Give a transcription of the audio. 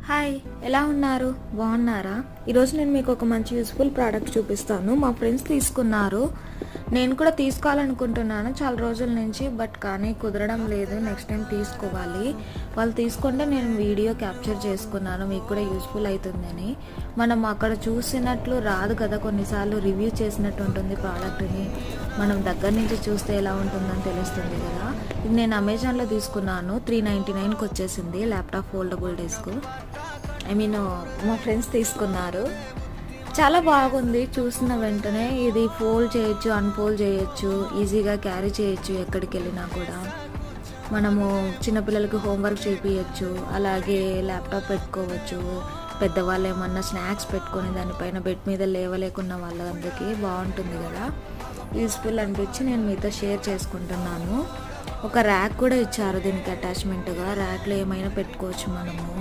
Hi, ఎలా ఉన్నారు? బాగున్నారా? ఈరోజు నేను మీకు ఒక మంచి యూస్ఫుల్ ప్రోడక్ట్ చూపిస్తాను. మా ఫ్రెండ్స్ తీసుకున్నారు, నేను కూడా తీసుకోవాలనుకుంటున్నాను చాలా రోజుల నుంచి, బట్ కానీ కుదరడం లేదు. నెక్స్ట్ టైం తీసుకోవాలి. వాళ్ళు తీసుకుంటే నేను వీడియో క్యాప్చర్ చేసుకున్నాను, మీకు కూడా యూస్ఫుల్ అవుతుందని. మనం అక్కడ చూసినట్లు రాదు కదా, కొన్నిసార్లు రివ్యూ చేసినట్టు ఉంటుంది ప్రోడక్ట్ని. మనం దగ్గర నుంచి చూస్తే ఎలా ఉంటుందని తెలుస్తుంది కదా. ఇది నేను అమెజాన్లో తీసుకున్నాను, 399కి వచ్చేసింది. ల్యాప్టాప్ ఫోల్డబుల్ డెస్క్, మా ఫ్రెండ్స్ తీసుకున్నారు. చాలా బాగుంది. చూసిన వెంటనే ఇది ఫోల్డ్ చేయొచ్చు, అన్ఫోల్డ్ చేయొచ్చు, ఈజీగా క్యారీ చేయొచ్చు. ఎక్కడికి వెళ్ళినా కూడా మనము చిన్నపిల్లలకి హోంవర్క్ చేయించచ్చు, అలాగే ల్యాప్టాప్ పెట్టుకోవచ్చు. పెద్దవాళ్ళు ఏమన్నా స్నాక్స్ పెట్టుకొని దానిపైన బెడ్ మీద లేవలేకున్న వాళ్ళందరికీ బాగుంటుంది కదా. యూస్ఫుల్ అనిపించి నేను మీతో షేర్ చేసుకుంటున్నాను. ఒక ర్యాక్ కూడా ఇచ్చారు దీనికి అటాచ్మెంట్గా. ర్యాక్లో ఏమైనా పెట్టుకోవచ్చు మనము.